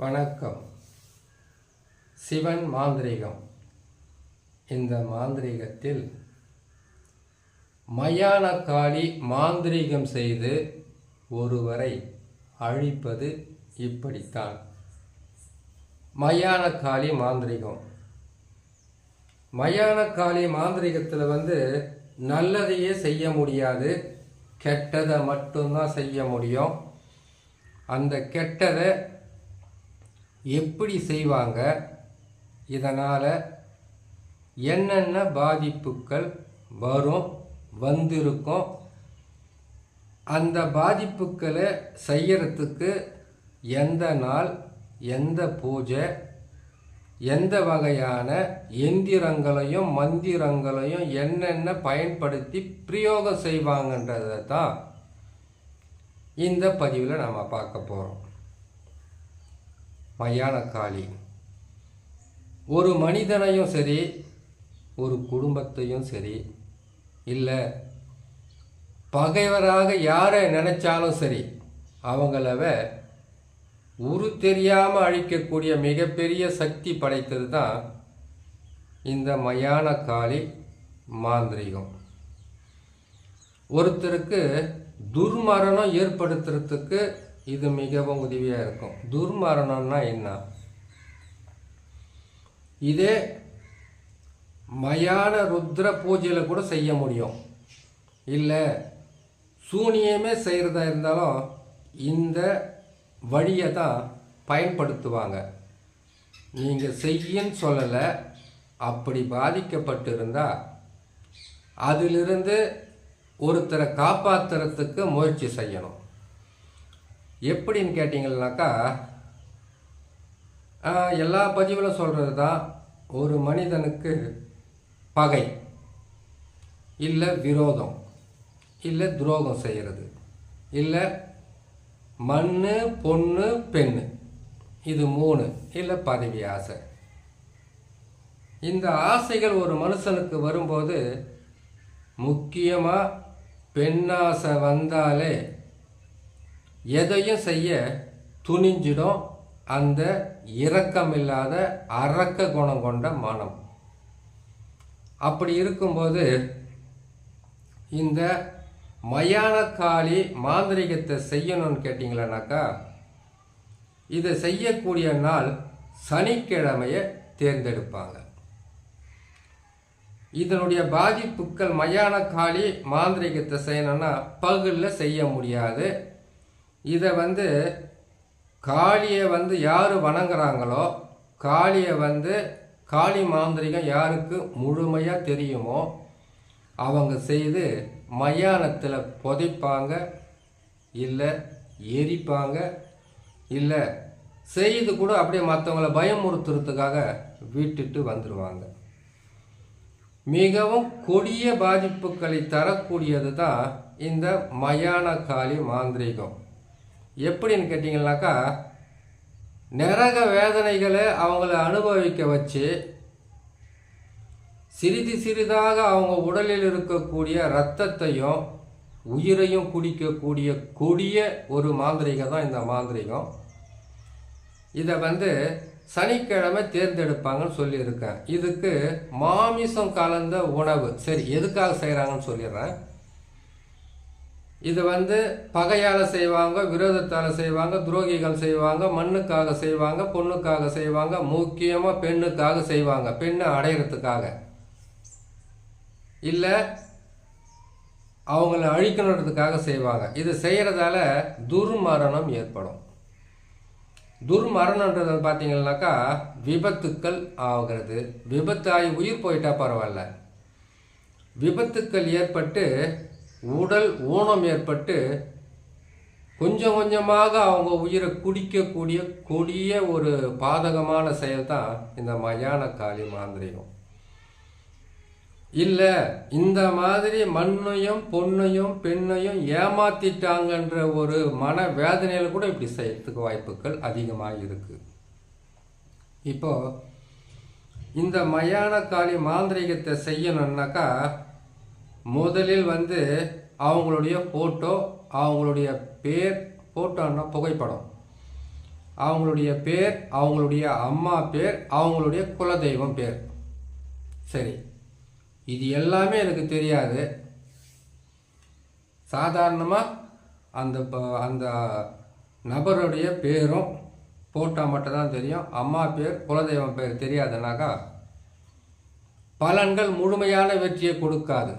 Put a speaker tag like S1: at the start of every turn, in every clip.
S1: வணக்கம். சிவன் மாந்திரீகம். இந்த மாந்திரீகத்தில் மயான காளி மாந்திரீகம் செய்து ஒருவரை அழிப்பது இப்படித்தான். மயான காளி மாந்திரீகம். மயான காளி மாந்திரீகத்தில் நல்லதையே செய்ய முடியாது, கெட்டதை மட்டும்தான் செய்ய முடியும். அந்த கெட்டதை எப்படி செய்வாங்க, இதனால் என்னென்ன பாதிப்புகள் வந்திருக்கும், அந்த பாதிப்புகளை செய்யறதுக்கு எந்த நாள், எந்த பூஜை, எந்த வகையான எந்திரங்களையும் மந்திரங்களையும் என்னென்ன பயன்படுத்தி பிரயோகம் செய்வாங்கன்றதை தான் இந்த பதிவில் நம்ம பார்க்க போகிறோம். மயான காளி ஒரு மனிதனையும் சரி, ஒரு குடும்பத்தையும் சரி, இல்லை பகைவராக யாரை நினைச்சாலும் சரி, அவங்கள உரு தெரியாமல் அழிக்கக்கூடிய மிகப்பெரிய சக்தி படைத்தது தான் இந்த மயான காளி மாந்திரீகம். ஒருத்தருக்கு துர்மரணம் ஏற்படுத்துறதுக்கு இது மிகவும் உதவியாக இருக்கும். துர்மரணம்னா என்ன? இதே மயான ருத்ர பூஜையில் கூட செய்ய முடியும். இல்லை சூனியமே செய்கிறதா இருந்தாலும் இந்த வழியை தான் பயன்படுத்துவாங்க. நீங்கள் செய்யன்னு சொல்லலை, அப்படி பாதிக்கப்பட்டிருந்தால் அதிலிருந்து ஒருத்தரை காப்பாற்றுறதுக்கு முயற்சி செய்யணும். எப்படின்னு கேட்டிங்கன்னாக்கா, எல்லா பதிவிலும் சொல்கிறது தான், ஒரு மனிதனுக்கு பகை இல்லை விரோதம் இல்லை துரோகம் செய்கிறது, இல்லை மண்ணு பொண்ணு பெண்ணு, இது 3, இல்லை பதவி ஆசை. இந்த ஆசைகள் ஒரு மனுஷனுக்கு வரும்போது, முக்கியமாக பெண்ணாசை வந்தாலே எதையும் செய்ய துணிஞ்சிடும். அந்த இரக்கமில்லாத அரக்க குணம் கொண்ட மனம். அப்படி இருக்கும்போது இந்த மயான காளி மாந்திரிகத்தை செய்யணும்னு கேட்டிங்களனாக்கா, இதை செய்யக்கூடிய நாள் சனிக்கிழமையை தேர்ந்தெடுப்பாங்க. இதனுடைய பாதிப்புகள், மயான காளி மாந்திரிகத்தை செய்யணும்னா பகலில் செய்ய முடியாது. இதை காளியை யார் வணங்குறாங்களோ, காளியை காளி மாந்திரிகம் யாருக்கு முழுமையாக தெரியுமோ அவங்க செய்து மயானத்தில் புதைப்பாங்க, இல்லை எரிப்பாங்க, இல்லை செய்து கூட அப்படியே மற்றவங்களை பயமுறுத்துறதுக்காக விட்டுட்டு வந்துடுவாங்க. மிகவும் கொடிய பாதிப்புகளை தரக்கூடியது தான் இந்த மயான காளி மாந்திரீகம். எப்படின்னு கேட்டிங்கன்னாக்கா, நரக வேதனைகளை அவங்கள அனுபவிக்க வச்சு சிறிது சிறிதாக அவங்க உடலில் இருக்கக்கூடிய இரத்தத்தையும் உயிரையும் குடிக்கக்கூடிய கொடிய ஒரு மாந்திரீகம் தான் இந்த மாந்திரீகம். இதை சனிக்கிழமை தேர்ந்தெடுப்பாங்கன்னு சொல்லியிருக்கேன். இதுக்கு மாமிசம் கலந்த உணவு. சரி, எதுக்காக செய்கிறாங்கன்னு சொல்லிடுறேன். இது பகையால் செய்வாங்க, விரோதத்தால் செய்வாங்க, துரோகிகள் செய்வாங்க, மண்ணுக்காக செய்வாங்க, பொண்ணுக்காக செய்வாங்க, முக்கியமாக பெண்ணுக்காக செய்வாங்க. பெண்ணை அடையிறதுக்காக, இல்லை அவங்கள அழிக்கணுன்றதுக்காக செய்வாங்க. இது செய்கிறதால துர்மரணம் ஏற்படும். துர்மரணன்றது பார்த்தீங்கன்னாக்கா விபத்துக்கள் ஆகிறது. விபத்தாகி உயிர் போயிட்டா பரவாயில்ல, விபத்துக்கள் ஏற்பட்டு உடல் ஊனம் ஏற்பட்டு கொஞ்சம் கொஞ்சமாக அவங்க உயிரை குடிக்கக்கூடிய கொடிய ஒரு பாதகமான செயல் தான் இந்த மயான காளி மாந்திரீகம். இல்லை இந்த மாதிரி மண்ணையும் பொண்ணையும் பெண்ணையும் ஏமாத்திட்டாங்கன்ற ஒரு மன வேதனையில் கூட இப்படி செய்யறதுக்கு வாய்ப்புகள் அதிகமாக இருக்கு. இப்போ இந்த மயான காளி மாந்திரீகத்தை செய்யணும்னாக்கா, முதலில் அவங்களுடைய ஃபோட்டோ, அவங்களுடைய பேர், ஃபோட்டோன்னா புகைப்படம், அவங்களுடைய பேர், அவங்களுடைய அம்மா பேர், அவங்களுடைய குலதெய்வம் பேர். சரி, இது எல்லாமே எனக்கு தெரியாது. சாதாரணமாக அந்த நபருடைய பேரும் போட்டால் மட்டும்தான் தெரியும். அம்மா பேர், குலதெய்வம் பேர் தெரியாதுனாக்கா பலன்கள் முழுமையான வெற்றியை கொடுக்காது.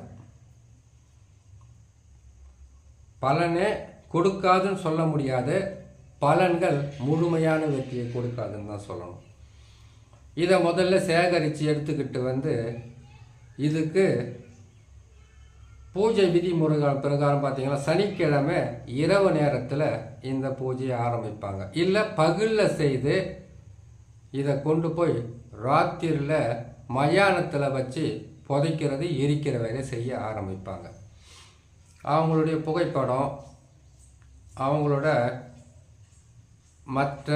S1: பலனே கொடுக்காதுன்னு சொல்ல முடியாது, பலன்கள் முழுமையான வெற்றியை கொடுக்காதுன்னு தான் சொல்லணும். இதை முதல்ல சேகரித்து எடுத்துக்கிட்டு இதுக்கு பூஜை விதிமுறை பிரகாரம் பார்த்தீங்கன்னா சனிக்கிழமை இரவு நேரத்தில் இந்த பூஜையை ஆரம்பிப்பாங்க. இல்லை பகலில் செய்து இதை கொண்டு போய் ராத்திரியில் மயானத்தில் வச்சு புதைக்கிறது, எரிக்கிற வேலை செய்ய ஆரம்பிப்பாங்க. அவங்களுடைய புகைப்படம், அவங்களோட மற்ற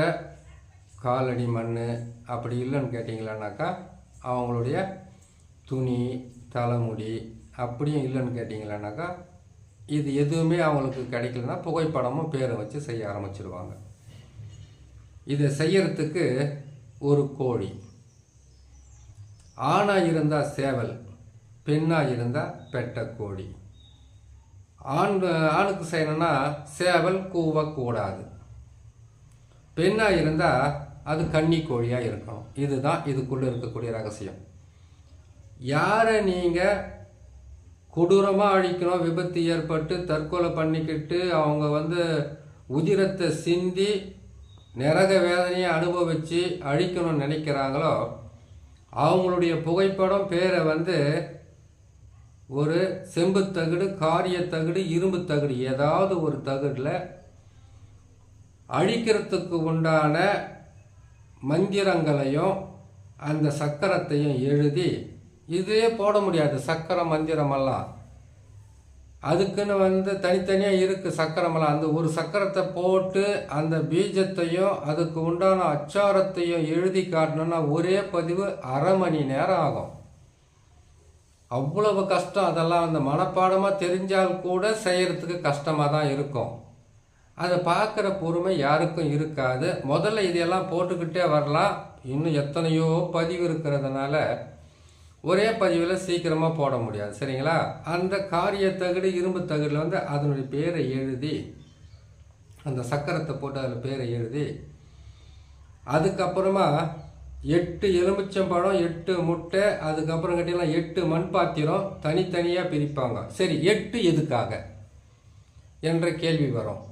S1: காலடி மண் அப்படி இல்லைன்னு கேட்டிங்களானாக்கா அவங்களுடைய துணி, தலைமுடி அப்படியும் இல்லைன்னு கேட்டிங்களானாக்கா இது எதுவுமே அவங்களுக்கு கிடைக்கலன்னா புகைப்படமும் பேரை வச்சு செய்ய ஆரம்பிச்சிடுவாங்க. இதை செய்யறதுக்கு ஒரு கோழி, ஆணாக இருந்தால் சேவல், பெண்ணாக இருந்தால் பெட்ட கோழி. ஆணுக்கு செய்யணும்னா சேவல் கூவக்கூடாது, பெண்ணாக இருந்தால் அது கன்னி கோழியாக இருக்கணும். இதுதான் இதுக்குள்ளே இருக்கக்கூடிய ரகசியம். யாரை நீங்கள் கொடூரமாக அழிக்கணும், விபத்து ஏற்பட்டு தற்கொலை பண்ணிக்கிட்டு அவங்க உதிரத்தை சிந்தி நரக வேதனையை அனுபவித்து அழிக்கணும்னு நினைக்கிறாங்களோ அவங்களுடைய புகைப்படம் பேரை ஒரு செம்பு தகடு, காரிய தகடு, இரும்பு தகடு ஏதாவது ஒரு தகடில் அழிக்கிறதுக்கு உண்டான மந்திரங்களையும் அந்த சக்கரத்தையும் எழுதி, இதே போட முடியாது சக்கர மந்திரமெல்லாம், அதுக்குன்னு தனித்தனியாக இருக்குது சக்கரமெல்லாம். அந்த ஒரு சக்கரத்தை போட்டு அந்த பீஜத்தையும் அதுக்கு உண்டான அச்சாரத்தையும் எழுதி காட்டணும்னா ஒரே பதிவு அரை மணி நேரம் ஆகும். அவ்வளவு கஷ்டம். அதெல்லாம் மனப்பாடமாக தெரிஞ்சால் கூட செய்கிறதுக்கு கஷ்டமாக தான் இருக்கும். அதை பார்க்குற பொறுமை யாருக்கும் இருக்காது. முதல்ல இதையெல்லாம் போட்டுக்கிட்டே வரலாம். இன்னும் எத்தனையோ பதிவு இருக்கிறதுனால ஒரே பதிவில் சீக்கிரமாக போட முடியாது. சரிங்களா? அந்த காரிய தகடு, இரும்பு தகடில் அதனுடைய பேரை எழுதி, அந்த சக்கரத்தை போட்டு அதில் பேரை எழுதி, அதுக்கப்புறமா 8 எலுமிச்சம்பழம், 8 முட்டை, அதுக்கப்புறம் கேட்டிங்கன்னா 8 மண் பாத்திரம் தனித்தனியாக பிரிப்பாங்க. சரி, 8 எதுக்காக என்ற கேள்வி வரும்.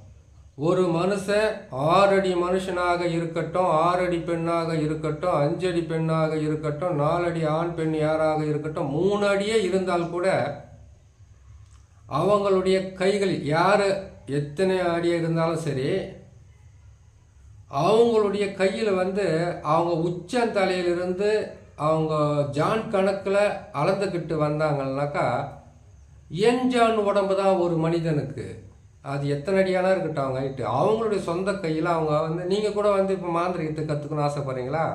S1: ஒரு மனுஷன் 6 அடி மனுஷனாக இருக்கட்டும், 6 அடி பெண்ணாக இருக்கட்டும், 5 அடி பெண்ணாக இருக்கட்டும், 4 அடி ஆண் பெண் யாராக இருக்கட்டும், 3 அடியே இருந்தால் கூட அவங்களுடைய கைகள் யார் எத்தனை அடியாக இருந்தாலும் சரி, அவங்களுடைய கையில் அவங்க உச்சந்தலையிலிருந்து அவங்க ஜான் கணக்கில் அளந்துக்கிட்டு வந்தாங்கன்னாக்கா என்ஜான் உடம்பு தான் ஒரு மனிதனுக்கு. அது எத்தனை அடியானா இருக்கட்டும் அவங்க ஹைட்டு, அவங்களுடைய சொந்த கையில் அவங்க நீங்கள் கூட இப்போ மாந்திரிகத்தை கற்றுக்கணும்னு ஆசைப்படுறீங்களா?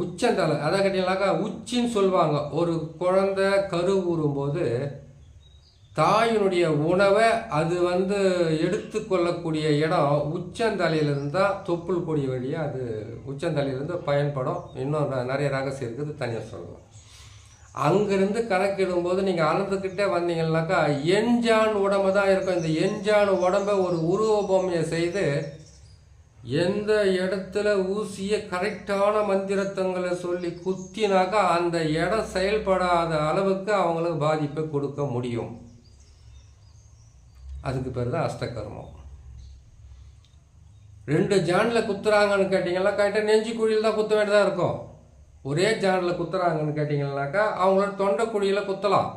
S1: உச்சந்தலை அதை கேட்டீங்கன்னாக்கா உச்சின்னு சொல்லுவாங்க. ஒரு குழந்தை கருவுறும்போது தாயினுடைய உணவை அது எடுத்துக்கொள்ளக்கூடிய இடம் உச்சந்தலையிலிருந்து தான் தொப்புள் கொடி வழியாக அது உச்சந்தலையிலிருந்து பயன்படும். இன்னும் நிறைய ரகசியம் இருக்குது, தனியாக சொல்லலாம். அங்கிருந்து கணக்கிடும்போது நீங்கள் அளந்துக்கிட்டே வந்தீங்கன்னாக்கா என்ஜான் உடம்பு தான் இருக்கும். இந்த என்ஜான் உடம்பை ஒரு உருவ பொம்மையை செய்து எந்த இடத்துல ஊசியை கரெக்டான மந்திரத்தங்களை சொல்லி குத்தினாக்கா அந்த இடம் செயல்படாத அளவுக்கு அவங்களுக்கு பாதிப்பை கொடுக்க முடியும். அதுக்கு பேர் தான் அஷ்டகர்மம். 2 ஜானில் குத்துறாங்கன்னு கேட்டிங்கன்னா கரெக்டாக நெஞ்சு குழியில் தான் குத்த வேண்டியதாக இருக்கும். ஒரே ஜானில் குத்துறாங்கன்னு கேட்டிங்கன்னாக்கா அவங்களோட தொண்டை குழியில் குத்தலாம்.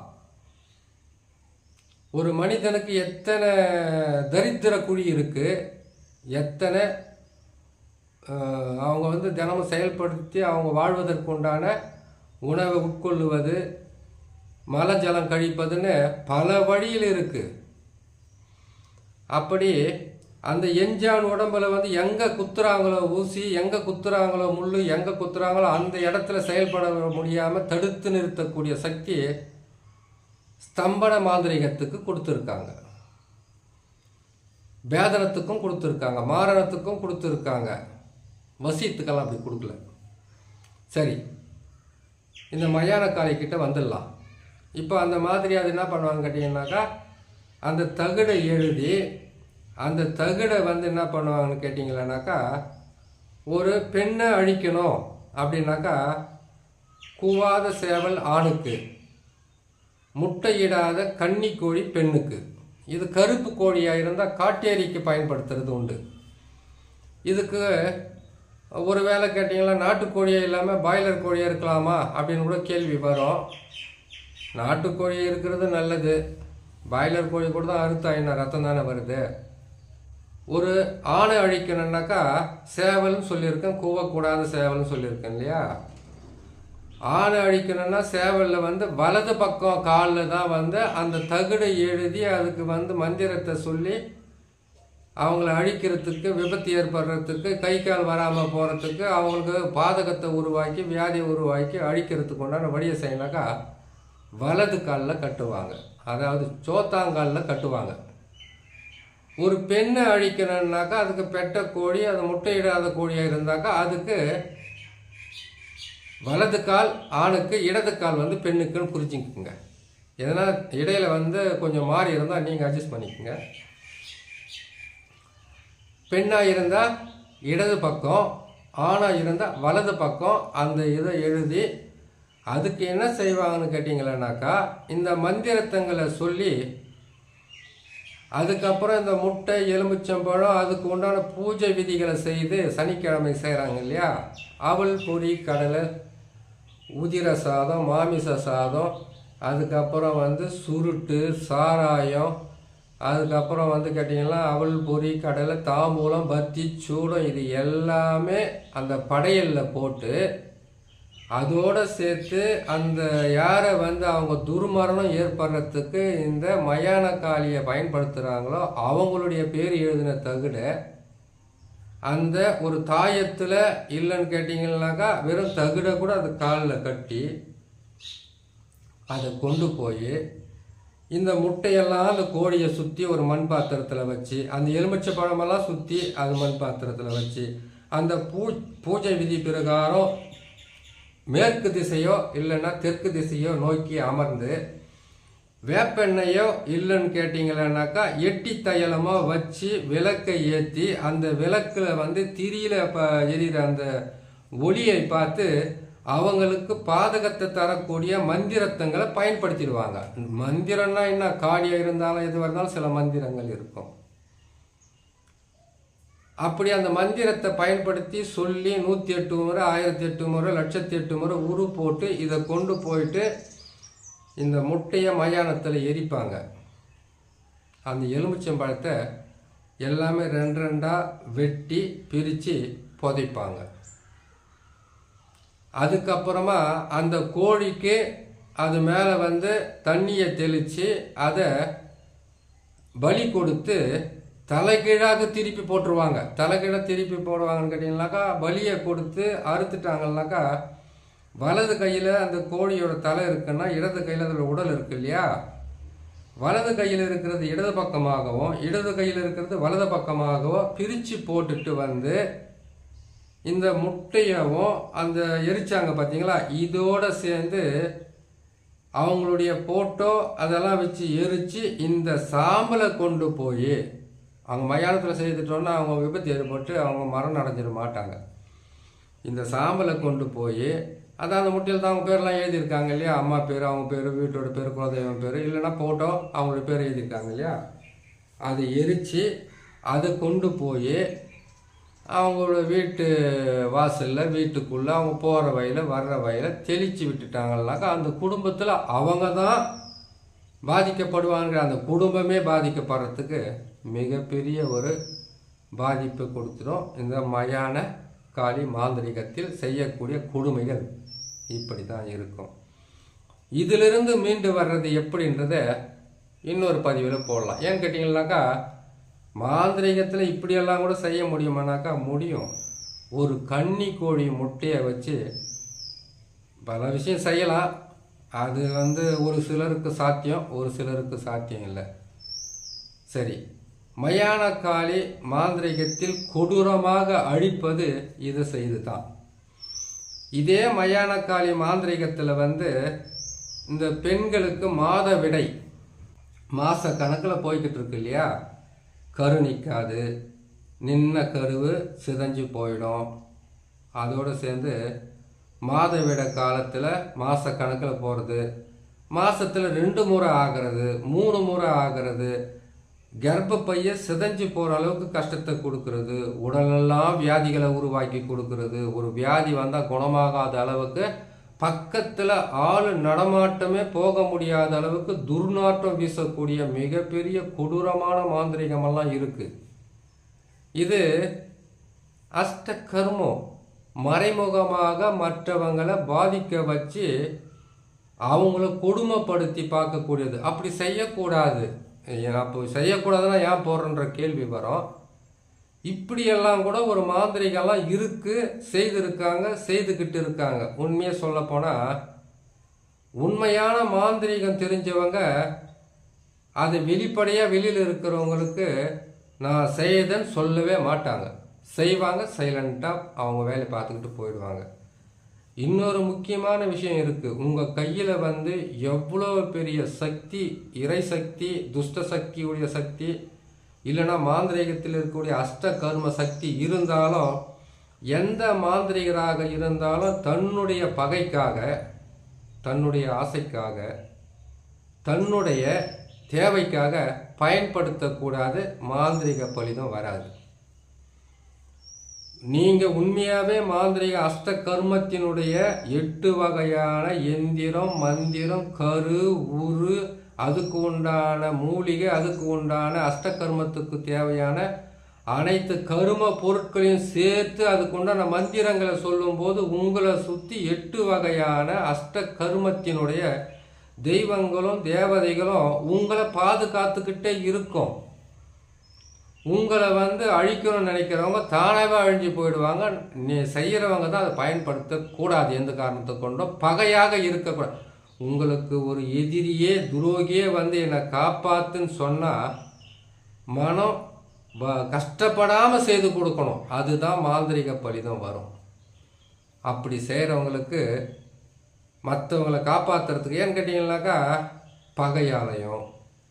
S1: ஒரு மனிதனுக்கு எத்தனை தரித்திர குழி இருக்குது, எத்தனை அவங்க தினமும் செயல்படுத்தி அவங்க வாழ்வதற்கு உண்டான உணவை உட்கொள்ளுவது, மலஜலம் கழிப்பதுன்னு பல வழியில் இருக்குது. அப்படி அந்த எஞ்சான் உடம்புல எங்கே குத்துறாங்களோ ஊசி, எங்கே குத்துறாங்களோ முள், எங்கே குத்துறாங்களோ அந்த இடத்துல செயல்பட முடியாமல் தடுத்து நிறுத்தக்கூடிய சக்தி ஸ்தம்பன மாந்திரிகத்துக்கு கொடுத்துருக்காங்க. பேதனத்துக்கும் கொடுத்துருக்காங்க, மாரணத்துக்கும் கொடுத்துருக்காங்க. வசியத்துக்கெல்லாம் அப்படி கொடுக்கல. சரி, இந்த மயான காளிக்கிட்ட வந்துடலாம். இப்போ அந்த மாதிரி அது என்ன பண்ணுவாங்க கேட்டிங்கன்னாக்கா, அந்த தகுடை எழுதி அந்த தகுடை என்ன பண்ணுவாங்கன்னு கேட்டிங்களேனாக்கா, ஒரு பெண்ணை அழிக்கணும் அப்படின்னாக்கா, கூவாத சேவல் ஆணுக்கு, முட்டையிடாத கன்னி கோழி பெண்ணுக்கு. இது கருப்பு கோழியாக இருந்தால் காட்டேரிக்கு பயன்படுத்துறது உண்டு. இதுக்கு ஒரு வேளை கேட்டிங்கன்னா நாட்டுக்கோழியாக இல்லாமல் பாய்லர் கோழியாக இருக்கலாமா அப்படின்னு கூட கேள்வி வரும். நாட்டுக்கோழி இருக்கிறது நல்லது, பாய்லர் கோழி கூட தான் அறுத்தா என்ன ரத்தம் தானே வருது. ஒரு ஆணை அழிக்கணுன்னாக்கா சேவல்னு சொல்லியிருக்கேன், கூவக்கூடாத சேவல்னு சொல்லியிருக்கேன் இல்லையா. ஆணை அழிக்கணும்னா சேவலில் வலது பக்கம் காலில் தான் அந்த தகுடை எழுதி அதுக்கு மந்திரத்தை சொல்லி அவங்கள அழிக்கிறதுக்கு, விபத்து ஏற்படுறதுக்கு, கை கால் வராமல் போகிறதுக்கு, அவங்களுக்கு பாதகத்தை உருவாக்கி வியாதியை உருவாக்கி அழிக்கிறதுக்கு உண்டான வழியை செய்யனாக்கா வலது காலில் கட்டுவாங்க, அதாவது சோத்தாங்காலில் கட்டுவாங்க. ஒரு பெண்ணை அழிக்கணுன்னாக்கா அதுக்கு பெட்ட கோழி, அது முட்டையிடாத கோழியாக இருந்தாக்கா அதுக்கு வலது கால் ஆணுக்கு, இடது கால் பெண்ணுக்குன்னு புரிஞ்சுக்குங்க. எதனால் இடையில கொஞ்சம் மாறி இருந்தால் நீங்கள் அட்ஜஸ்ட் பண்ணிக்கோங்க. பெண்ணாக இருந்தால் இடது பக்கம், ஆணாக இருந்தால் வலது பக்கம் அந்த இதை எழுதி அதுக்கு என்ன செய்வாங்கன்னு கேட்டிங்களேனாக்கா, இந்த மந்திரத்தங்களை சொல்லி அதுக்கப்புறம் இந்த முட்டை, எலுமிச்சம்பழம் அதுக்கு உண்டான பூஜை விதிகளை செய்து சனிக்கிழமை செய்கிறாங்க இல்லையா. அவல், பொரி, கடலை, உதிர சாதம், மாமிச சாதம், அதுக்கப்புறம் சுருட்டு, சாராயம், அதுக்கப்புறம் கேட்டிங்கன்னா அவல், பொரி, கடலை, தாம்பூலம், பத்தி, சூடம், இது எல்லாமே அந்த படையலில் போட்டு அதோடு சேர்த்து அந்த யாரை அவங்க துர்மரணம் ஏற்படுறதுக்கு இந்த மயான காளியை பயன்படுத்துகிறாங்களோ அவங்களுடைய பேர் எழுதின தகுட அந்த ஒரு தாயத்தில் இல்லைன்னு கேட்டிங்கன்னாக்கா வெறும் தகுடை கூட அது காலில் கட்டி அதை கொண்டு போய் இந்த முட்டையெல்லாம் அந்த கோழியை சுற்றி ஒரு மண் பாத்திரத்தில் வச்சு, அந்த எலுமிச்சை பழமெல்லாம் சுற்றி அது மண் பாத்திரத்தில் வச்சு அந்த பூஜை விதி பிரகாரம் மேற்கு திசையோ இல்லைன்னா தெற்கு திசையோ நோக்கி அமர்ந்து வேப்பெண்ணையோ இல்லைன்னு கேட்டிங்களேனாக்கா எட்டி தையலமோ வச்சு விளக்கை ஏற்றி அந்த விளக்கில் திரியில் எரிகிற அந்த ஒளியை பார்த்து அவங்களுக்கு பாதகத்தை தரக்கூடிய மந்திரத்தங்களை பயன்படுத்திடுவாங்க. மந்திரம்னா என்ன, காளியாக இருந்தாலும் எது இருந்தாலும் சில மந்திரங்கள் இருக்கும். அப்படி அந்த மந்திரத்தை பயன்படுத்தி சொல்லி 108 முறை, 1008 முறை, 1008 முறை உரு போட்டு இதை கொண்டு போயிட்டு இந்த முட்டையை மயானத்தில் எரிப்பாங்க. அந்த எலுமிச்சம்பழத்தை எல்லாமே 2 2 வெட்டி பிரித்து புதைப்பாங்க. அதுக்கப்புறமா அந்த கோழிக்கு அது மேலே தண்ணியை தெளித்து அதை பலி கொடுத்து தலைகீழாக திருப்பி போட்டுருவாங்க. தலைகீழாக திருப்பி போடுவாங்கன்னு கேட்டிங்கனாக்கா, பலியை கொடுத்து அறுத்துட்டாங்கன்னாக்கா வலது கையில் அந்த கோழியோட தலை இருக்குன்னா இடது கையில் அதோட உடல் இருக்கு இல்லையா. வலது கையில் இருக்கிறது இடது பக்கமாகவும் இடது கையில் இருக்கிறது வலது பக்கமாகவும் பிரித்து போட்டுட்டு இந்த முட்டையவும் அந்த எரிச்சாங்க பார்த்தீங்களா, இதோடு சேர்ந்து அவங்களுடைய போட்டோ அதெல்லாம் வச்சு எரித்து இந்த சாம்பலை கொண்டு போய் அவங்க மயானத்தில் செய்துட்டோன்னா அவங்க விபத்து ஏற்பட்டு அவங்க மரணம் அடைஞ்சிட மாட்டாங்க. இந்த சாம்பலை கொண்டு போய் அதான் அந்த முட்டையில் தான் அவங்க பேர்லாம் எழுதியிருக்காங்க இல்லையா, அம்மா பேர், அவங்க பேர், வீட்டோட பேர், குலதெய்வம் பேர், இல்லைன்னா போட்டோ அவங்களோட பேர் எழுதியிருக்காங்க இல்லையா, அதை எரித்து அதை கொண்டு போய் அவங்களோட வீட்டு வாசலில், வீட்டுக்குள்ளே, அவங்க போகிற வழியில் வர்ற வழியில் தெளித்து விட்டுட்டாங்கன்னாக்கா அந்த குடும்பத்தில் அவங்க தான் பாதிக்கப்படுவாங்க. அந்த குடும்பமே பாதிக்கப்படுறதுக்கு மிகப்பெரிய ஒரு பாதிப்பை கொடுத்துடும். இந்த மயான காளி மாந்திரிகத்தில் செய்யக்கூடிய கொடுமைகள் இப்படி தான் இருக்கும். இதிலிருந்து மீண்டு வர்றது எப்படின்றத இன்னொரு பதிவில் போடலாம். ஏன்னு கேட்டிங்கன்னாக்கா, மாந்திரிகத்தில் இப்படியெல்லாம் கூட செய்ய முடியுமானாக்கா முடியும். ஒரு கன்னி கோழி முட்டையை வச்சு பல விஷயம் செய்யலாம். அது ஒரு சிலருக்கு சாத்தியம், ஒரு சிலருக்கு சாத்தியம் இல்லை. சரி, மயானக்காளி மாந்திரிகத்தில் கொடூரமாக அழிப்பது இது செய்து தான். இதே மயானக்காளி மாந்திரிகத்தில் இந்த பெண்களுக்கு மாதவிடை மாத கணக்கில் போய்கிட்டு இருக்கு இல்லையா, கரு நிற்காது, நின்ன கருவு சிதைஞ்சு போயிடும். அதோடு சேர்ந்து மாதவிடை காலத்தில் மாத கணக்கில் போகிறது, மாதத்தில் 2 முறை ஆகிறது, 3 முறை ஆகிறது, கர்ப்பப்பைய சிதைஞ்சு போகிற அளவுக்கு கஷ்டத்தை கொடுக்கறது, உடலெல்லாம் வியாதிகளை உருவாக்கி கொடுக்கறது, ஒரு வியாதி வந்தால் குணமாகாத அளவுக்கு பக்கத்தில் ஆள் நடமாட்டமே போக முடியாத அளவுக்கு துர்நாற்றம் வீசக்கூடிய மிகப்பெரிய கொடூரமான மாந்திரிகமெல்லாம் இருக்குது. இது அஷ்ட கர்மம். மறைமுகமாக மற்றவங்களை பாதிக்க வச்சு அவங்கள கொடுமைப்படுத்தி பார்க்கக்கூடியது. அப்படி செய்யக்கூடாது. அப்போ செய்யக்கூடாதுன்னா ஏன் போடுறன்ற கேள்வி வரும். இப்படியெல்லாம் கூட ஒரு மாந்திரிகெல்லாம் இருக்குது, செய்திருக்காங்க, செய்துக்கிட்டு இருக்காங்க. உண்மையை சொல்லப்போனால் உண்மையான மாந்திரிகம் தெரிஞ்சவங்க அது வெளிப்படையாக வெளியில் இருக்கிறவங்களுக்கு நான் செய்தேன்னு சொல்லவே மாட்டாங்க. செய்வாங்க, சைலண்ட்டாக அவங்க வேலையை பார்த்துக்கிட்டு போயிடுவாங்க. இன்னொரு முக்கியமான விஷயம் இருக்குது. உங்கள் கையில் எவ்வளோ பெரிய சக்தி, இறை சக்தி, துஷ்ட சக்தியுடைய சக்தி, இல்லைன்னா மாந்திரிகத்தில் இருக்கக்கூடிய அஷ்ட கர்ம சக்தி இருந்தாலும், எந்த மாந்திரிகராக இருந்தாலும் தன்னுடைய பகைக்காக, தன்னுடைய ஆசைக்காக, தன்னுடைய தேவைக்காக பயன்படுத்தக்கூடாது. மாந்திரிக பலிதம் வராது. நீங்கள் உண்மையாகவே மாந்திரிக அஷ்ட கர்மத்தினுடைய 8 வகையான எந்திரம், மந்திரம், கரு, உரு, அதுக்கு உண்டான மூலிகை, அதுக்கு உண்டான அஷ்ட கர்மத்துக்கு தேவையான அனைத்து கரும பொருட்களையும் சேர்த்து அதுக்கு உண்டான மந்திரங்களை சொல்லும்போது உங்களை சுற்றி 8 வகையான அஷ்ட கர்மத்தினுடைய தெய்வங்களும் தேவதைகளும் உங்களை பாதுகாத்துக்கிட்டே இருக்கும். உங்களை அழிக்கணும்னு நினைக்கிறவங்க தானாகவே அழிஞ்சு போயிடுவாங்க. நீ செய்கிறவங்க தான் அதை பயன்படுத்தக்கூடாது. எந்த காரணத்தை கொண்டும் பகையாக இருக்கக்கூடாது. உங்களுக்கு ஒரு எதிரியே, துரோகியே என்னை காப்பாத்துன்னு சொன்னால் மனம் கஷ்டப்படாமல் செய்து கொடுக்கணும். அதுதான் மாந்திரிக பலிதம் வரும். அப்படி செய்கிறவங்களுக்கு மற்றவங்களை காப்பாற்றுறதுக்கு ஏன்னு கேட்டிங்கன்னாக்கா பகையாலையும்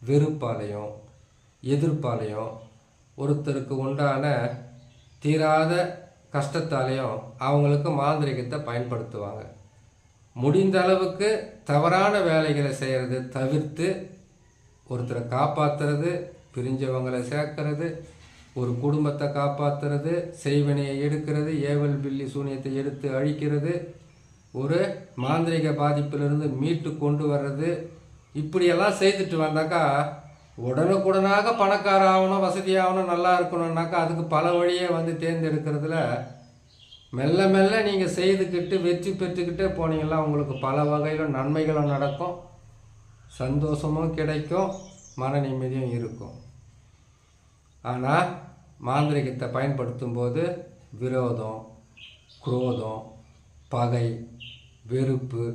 S1: வெறுப்பாலையும் எதிர்ப்பாலையும் ஒருத்தருக்கு உண்டான தீராத கஷ்டத்தாலையும் அவங்களுக்கு மாந்திரிகத்தை பயன்படுத்துவாங்க. முடிந்த அளவுக்கு தவறான வேலைகளை செய்கிறது தவிர்த்து ஒருத்தரை காப்பாற்றுறது, பிரிஞ்சவங்களை சேர்க்கறது, ஒரு குடும்பத்தை காப்பாற்றுறது, செய்வினையை எடுக்கிறது, ஏவல் பில்லி சூனியத்தை எடுத்து அழிக்கிறது, ஒரு மாந்திரிக பாதிப்பிலிருந்து மீட்டு கொண்டு வர்றது, இப்படியெல்லாம் செய்துட்டு வந்தாக்கா உடனுக்குடனாக பணக்கார ஆகணும், வசதி ஆகணும், நல்லா இருக்கணும்னாக்கா அதுக்கு பல வழியை தேர்ந்தெடுக்கிறதுல மெல்ல மெல்ல நீங்கள் செய்துக்கிட்டு வெற்றி பெற்றுக்கிட்டே போனீங்கன்னா உங்களுக்கு பல வகையிலும் நன்மைகளும் நடக்கும், சந்தோஷமும் கிடைக்கும், மன நிம்மதியும் இருக்கும். ஆனால் மாந்திரிகத்தை பயன்படுத்தும் போது விரோதம், குரோதம், பகை, வெறுப்பு,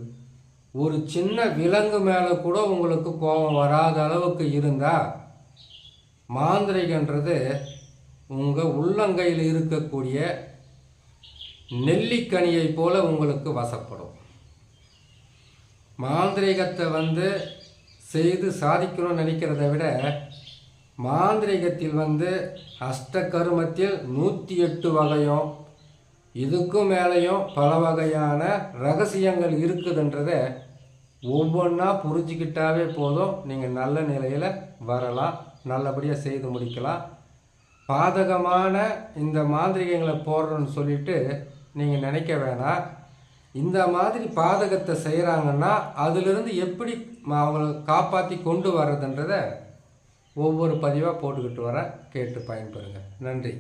S1: ஒரு சின்ன விலங்கு மேலே கூட உங்களுக்கு கோபம் வராத அளவுக்கு இருந்தால் மாந்திரிகன்றது உங்கள் உள்ளங்கையில் இருக்கக்கூடிய நெல்லிக்கனியை போல உங்களுக்கு வசப்படும். மாந்திரிகத்தை செய்து சாதிக்கணும்னு நினைக்கிறத விட மாந்திரிகத்தில் அஷ்ட கருமத்தில் 108 வகையும் இதுக்கும் மேலேயும் பல வகையான ரகசியங்கள் இருக்குதுன்றதை ஒவ்வொன்றா புரிஞ்சுக்கிட்டாவே போதும். நீங்கள் நல்ல நிலையில் வரலாம், நல்லபடியாக செய்து முடிக்கலாம். பாதகமான இந்த மாந்திரிகங்களை போடுறோன்னு சொல்லிட்டு நீங்கள் நினைக்க வேணாம். இந்த மாதிரி பாதகத்தை செய்கிறாங்கன்னா அதிலிருந்து எப்படி அவங்களை காப்பாற்றி கொண்டு வர்றதுன்றதை ஒவ்வொரு பதிவாக போட்டுக்கிட்டு வரேன். கேட்டு பயன்பெறுங்க. நன்றி.